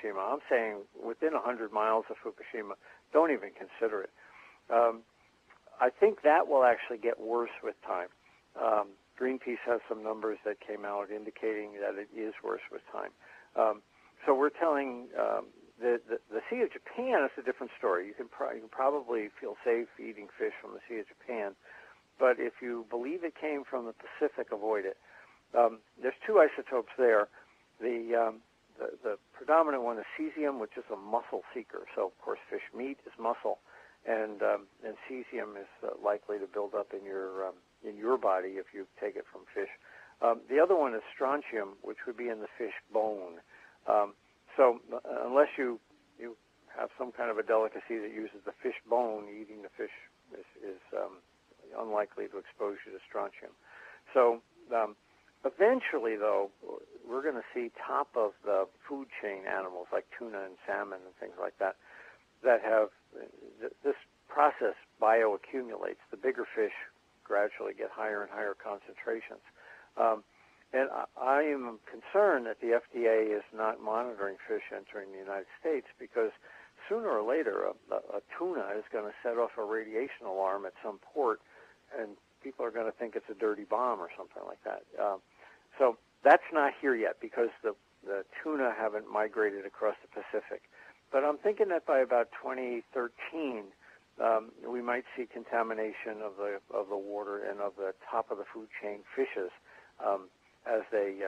Fukushima. I'm saying within 100 miles of Fukushima, don't even consider it. I think that will actually get worse with time. Greenpeace has some numbers that came out indicating that it is worse with time. So we're telling the Sea of Japan is a different story. You can probably feel safe eating fish from the Sea of Japan, but if you believe it came from the Pacific, avoid it. There's two isotopes there. The predominant one is cesium, which is a muscle seeker. So of course, fish meat is muscle, and cesium is likely to build up in your body if you take it from fish. The other one is strontium, which would be in the fish bone. So unless you have some kind of a delicacy that uses the fish bone, eating the fish is unlikely to expose you to strontium. So eventually, though, we're going to see top of the food chain animals like tuna and salmon and things like that have this process bioaccumulates. The bigger fish gradually get higher and higher concentrations. And I am concerned that the FDA is not monitoring fish entering the United States because sooner or later a tuna is going to set off a radiation alarm at some port, and people are going to think it's a dirty bomb or something like that. So that's not here yet because the tuna haven't migrated across the Pacific. But I'm thinking that by about 2013, we might see contamination of the water and of the top of the food chain fishes as they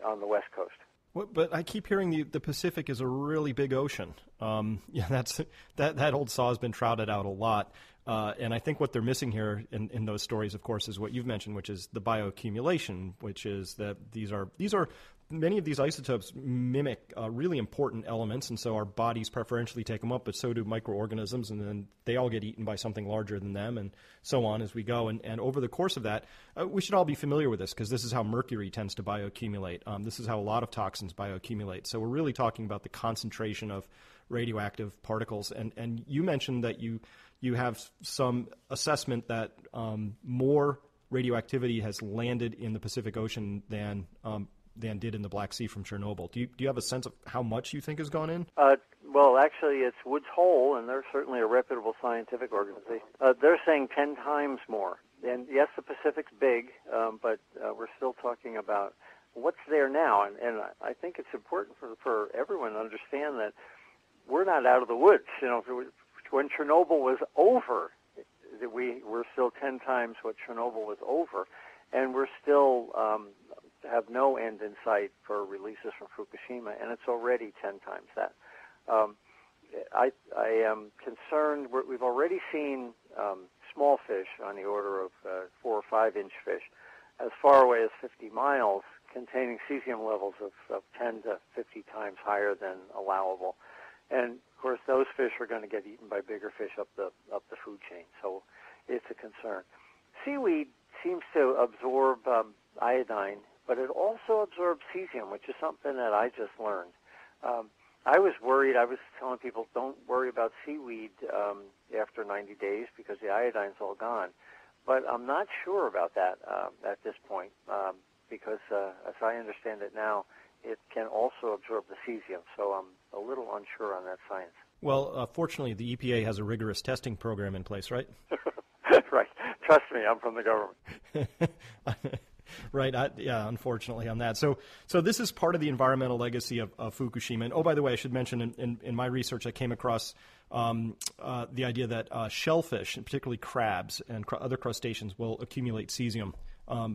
on the West Coast. Well, but I keep hearing the Pacific is a really big ocean. That old saw has been trouted out a lot. And I think what they're missing here in those stories, of course, is what you've mentioned, which is the bioaccumulation, which is that these are many of these isotopes mimic really important elements, and so our bodies preferentially take them up, but so do microorganisms, and then they all get eaten by something larger than them, and so on as we go. And over the course of that, we should all be familiar with this because this is how mercury tends to bioaccumulate. This is how a lot of toxins bioaccumulate. So we're really talking about the concentration of radioactive particles. And you mentioned that you have some assessment that more radioactivity has landed in the Pacific Ocean than did in the Black Sea from Chernobyl. Do you have a sense of how much you think has gone in? Well, actually, it's Woods Hole, and they're certainly a reputable scientific organization. They're saying 10 times more. And yes, the Pacific's big, but we're still talking about what's there now. And I think it's important for everyone to understand that we're not out of the woods. You know, when Chernobyl was over, we're still 10 times what Chernobyl was over, and we're still have no end in sight for releases from Fukushima, and it's already 10 times that. I am concerned. We've already seen small fish on the order of 4 or 5 inch fish as far away as 50 miles containing cesium levels of 10 to 50 times higher than allowable. And, of course, those fish are going to get eaten by bigger fish up the food chain, so it's a concern. Seaweed seems to absorb iodine, but it also absorbs cesium, which is something that I just learned. I was worried. I was telling people, don't worry about seaweed after 90 days because the iodine's all gone. But I'm not sure about that at this point because, as I understand it now, it can also absorb the cesium. So I'm a little unsure on that science. Well, fortunately, the EPA has a rigorous testing program in place, right? Right. Trust me, I'm from the government. Right. Yeah, unfortunately on that. So this is part of the environmental legacy of Fukushima. And, oh, by the way, I should mention in my research I came across the idea that shellfish, and particularly crabs and other crustaceans, will accumulate cesium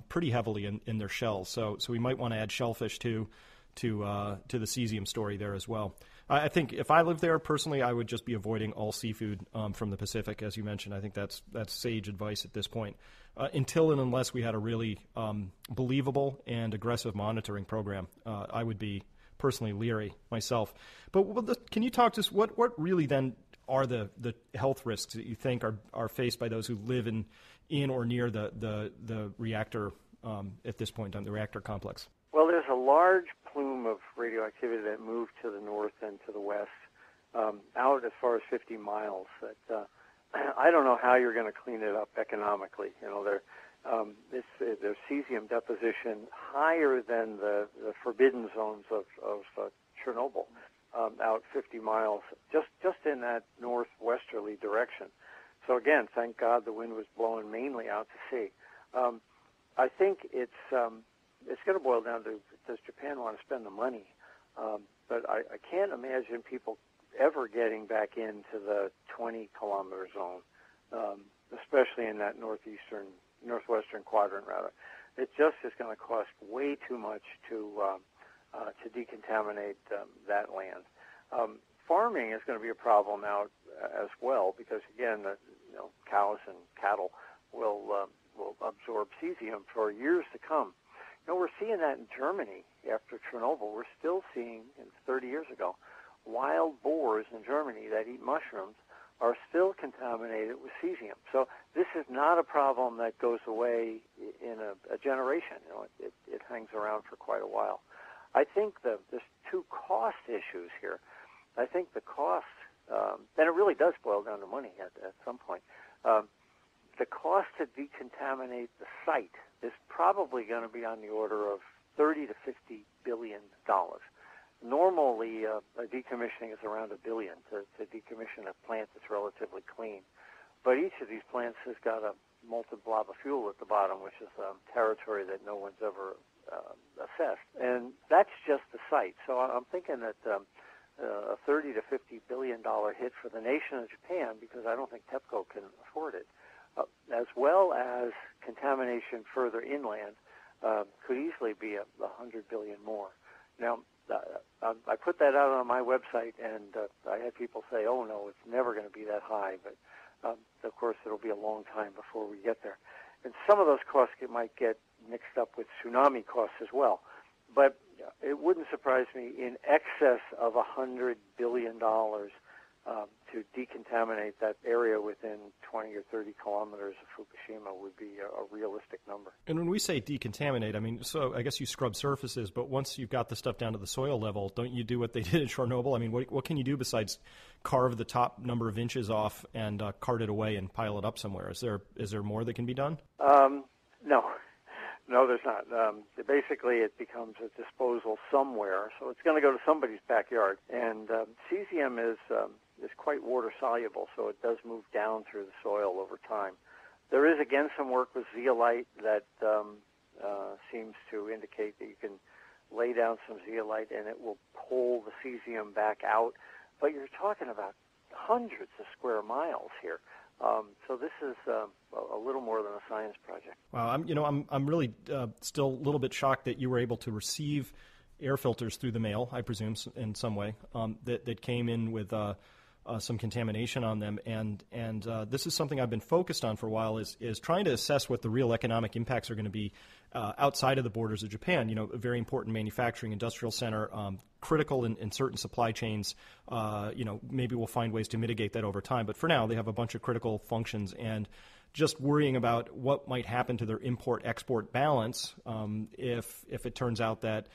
pretty heavily in their shells. So we might want to add shellfish to the cesium story there as well. I think if I lived there personally, I would just be avoiding all seafood from the Pacific, as you mentioned. I think that's sage advice at this point, until and unless we had a really believable and aggressive monitoring program. I would be personally leery myself. But can you talk to us? What really then are the health risks that you think are faced by those who live in or near the reactor at this point on the reactor complex? Well, there's a large plume of radioactivity that moved to the north and to the west, out as far as 50 miles. That I don't know how you're going to clean it up economically. You know, there's cesium deposition higher than the forbidden zones of Chernobyl, out 50 miles, just in that northwesterly direction. So again, thank God the wind was blowing mainly out to sea. I think it's going to boil down to, does Japan want to spend the money? But I can't imagine people ever getting back into the 20-kilometer zone, especially in that northwestern quadrant, rather. It just is going to cost way too much to decontaminate that land. Farming is going to be a problem out as well because, again, cows and cattle will absorb cesium for years to come. We're seeing that in Germany after Chernobyl. We're still seeing, 30 years ago, wild boars in Germany that eat mushrooms are still contaminated with cesium. So this is not a problem that goes away in a generation. It hangs around for quite a while. I think there's two cost issues here. I think the cost, and it really does boil down to money at some point. The cost to decontaminate the site is probably going to be on the order of $30 to $50 billion. Normally, a decommissioning is around $1 billion to decommission a plant that's relatively clean. But each of these plants has got a molten blob of fuel at the bottom, which is territory that no one's ever assessed. And that's just the site. So I'm thinking that a $30 to $50 billion hit for the nation of Japan, because I don't think TEPCO can afford it, as well as contamination further inland, could easily be $100 billion more. Now, I put that out on my website, and I had people say, oh, no, it's never going to be that high. But, of course, it'll be a long time before we get there. And some of those costs might get mixed up with tsunami costs as well. But it wouldn't surprise me in excess of $100 billion to decontaminate that area within 20 or 30 kilometers of Fukushima would be a realistic number. And when we say decontaminate, I mean, so I guess you scrub surfaces, but once you've got the stuff down to the soil level, don't you do what they did in Chernobyl? I mean, what can you do besides carve the top number of inches off and cart it away and pile it up somewhere? Is there more that can be done? No, there's not. Basically, it becomes a disposal somewhere, so it's going to go to somebody's backyard. And cesium is quite water soluble, so it does move down through the soil over time. There is, again, some work with zeolite that seems to indicate that you can lay down some zeolite and it will pull the cesium back out. But you're talking about hundreds of square miles here. So this is a little more than a science project. Wow, I'm really still a little bit shocked that you were able to receive air filters through the mail, I presume, in some way, that came in with some contamination on them. And this is something I've been focused on for a while, is trying to assess what the real economic impacts are going to be outside of the borders of Japan. A very important manufacturing industrial center, critical in certain supply chains. Maybe we'll find ways to mitigate that over time. But for now, they have a bunch of critical functions, and just worrying about what might happen to their import-export balance if it turns out that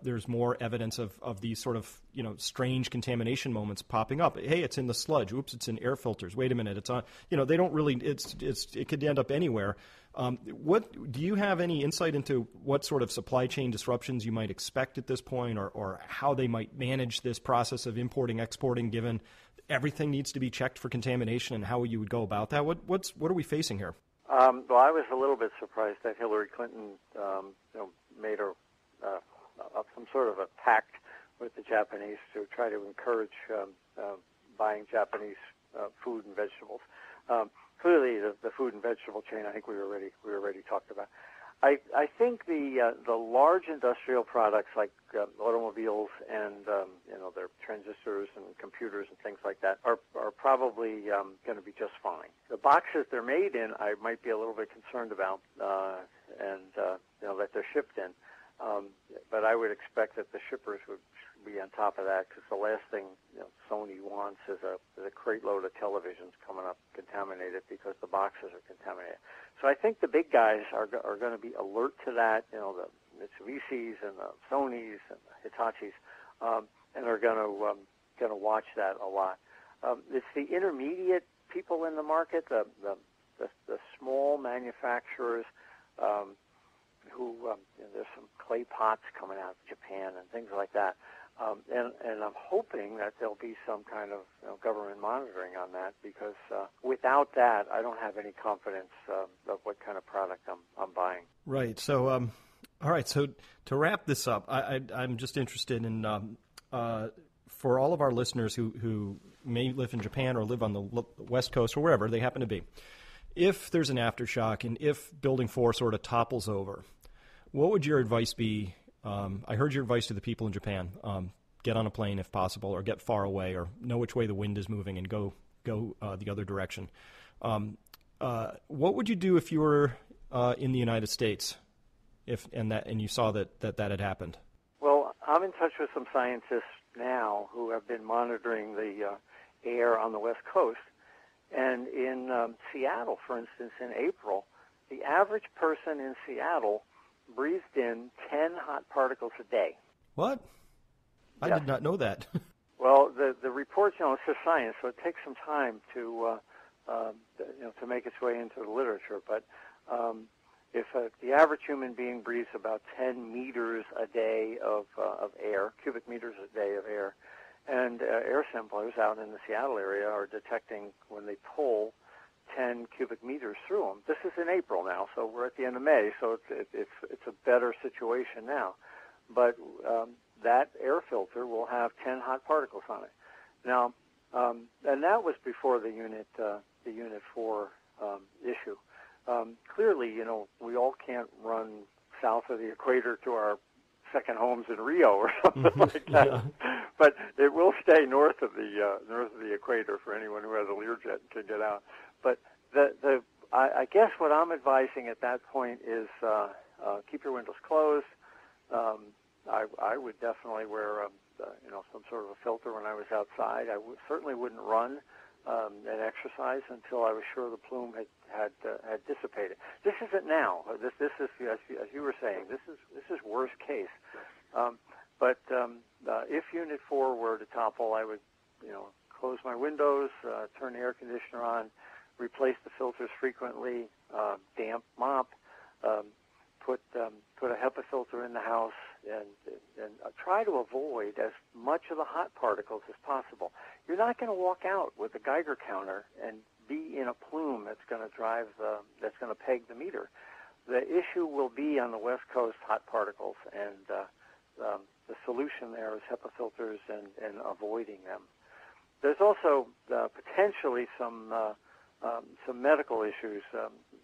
there's more evidence of these sort of strange contamination moments popping up. Hey, it's in the sludge. Oops, it's in air filters. Wait a minute, it's on. They don't really. It could end up anywhere. What do you have any insight into what sort of supply chain disruptions you might expect at this point, or how they might manage this process of importing, exporting, given everything needs to be checked for contamination, and how you would go about that? What are we facing here? Well, I was a little bit surprised that Hillary Clinton made some sort of a pact with the Japanese to try to encourage buying Japanese food and vegetables. Clearly, the food and vegetable chain, I think we already talked about. I think the large industrial products like automobiles and their transistors and computers and things like that are probably going to be just fine. The boxes they're made in, I might be a little bit concerned about, and that they're shipped in. But I would expect that the shippers would be on top of that, because the last thing Sony wants is a crate load of televisions coming up contaminated because the boxes are contaminated. So I think the big guys are going to be alert to that, the Mitsubishis and the Sonys and the Hitachis, and are going to watch that a lot. It's the intermediate people in the market, the small manufacturers. Who there's some clay pots coming out of Japan and things like that. And I'm hoping that there'll be some kind of government monitoring on that, because without that, I don't have any confidence of what kind of product I'm buying. Right. So, all right. So to wrap this up, I'm just interested in for all of our listeners who may live in Japan or live on the West Coast or wherever they happen to be, if there's an aftershock and if Building 4 sort of topples over, what would your advice be? I heard your advice to the people in Japan. Get on a plane if possible, or get far away, or know which way the wind is moving and go the other direction. What would you do if you were in the United States, and you saw that had happened? Well, I'm in touch with some scientists now who have been monitoring the air on the West Coast. And in Seattle, for instance, in April, the average person in Seattle breathed in 10 hot particles a day. What? I did not know that. Well, the reports, it's just science, so it takes some time to make its way into the literature. But if the average human being breathes about 10 meters a day of air, cubic meters a day of air, and air samplers out in the Seattle area are detecting, when they pull 10 cubic meters through them. This is in April now, so we're at the end of May, so it's a better situation now. But that air filter will have 10 hot particles on it. Now, and that was before the Unit 4 issue. Clearly, we all can't run south of the equator to our second homes in Rio or something like that. Yeah. But it will stay north of the equator for anyone who has a Learjet and can get out. But I guess what I'm advising at that point is keep your windows closed. I would definitely wear some sort of a filter when I was outside. I certainly wouldn't run and exercise until I was sure the plume had dissipated. This isn't now. This is, as you were saying, this is worst case. But if Unit 4 were to topple, I would close my windows, turn the air conditioner on, replace the filters frequently, damp mop, put a HEPA filter in the house, and try to avoid as much of the hot particles as possible. You're not going to walk out with a Geiger counter and be in a plume that's going to peg the meter. The issue will be on the West Coast hot particles, and the solution there is HEPA filters and avoiding them. There's also potentially some medical issues.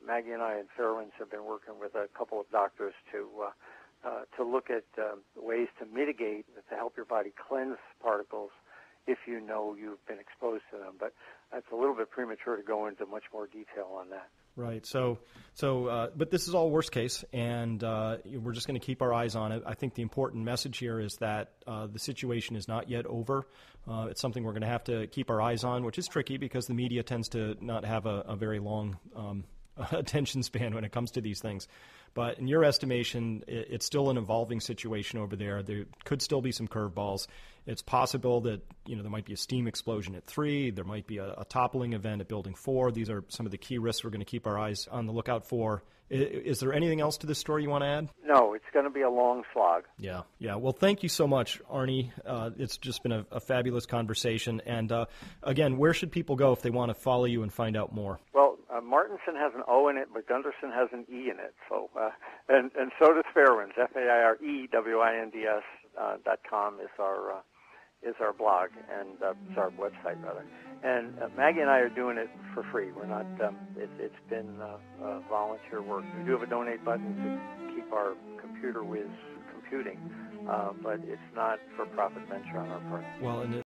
Maggie and I at Fairewinds have been working with a couple of doctors to look at ways to mitigate, to help your body cleanse particles if you know you've been exposed to them. But that's a little bit premature to go into much more detail on that. Right. So, but this is all worst case, and we're just going to keep our eyes on it. I think the important message here is that the situation is not yet over. It's something we're going to have to keep our eyes on, which is tricky because the media tends to not have a very long attention span when it comes to these things. But in your estimation, it's still an evolving situation over there. There could still be some curveballs. It's possible that there might be a steam explosion at 3. There might be a toppling event at Building 4. These are some of the key risks we're going to keep our eyes on the lookout for. Is there anything else to this story you want to add? No, it's going to be a long slog. Yeah. Well, thank you so much, Arnie. It's just been a fabulous conversation. And again, where should people go if they want to follow you and find out more? Well, Martenson has an O in it, but Gundersen has an E in it. So, and so does Fairewinds. FAIREWINDS.com is our blog, and it's our website rather. And Maggie and I are doing it for free. We're not. It's been volunteer work. We do have a donate button to keep our computer whiz computing, but it's not for profit venture on our part. Well, and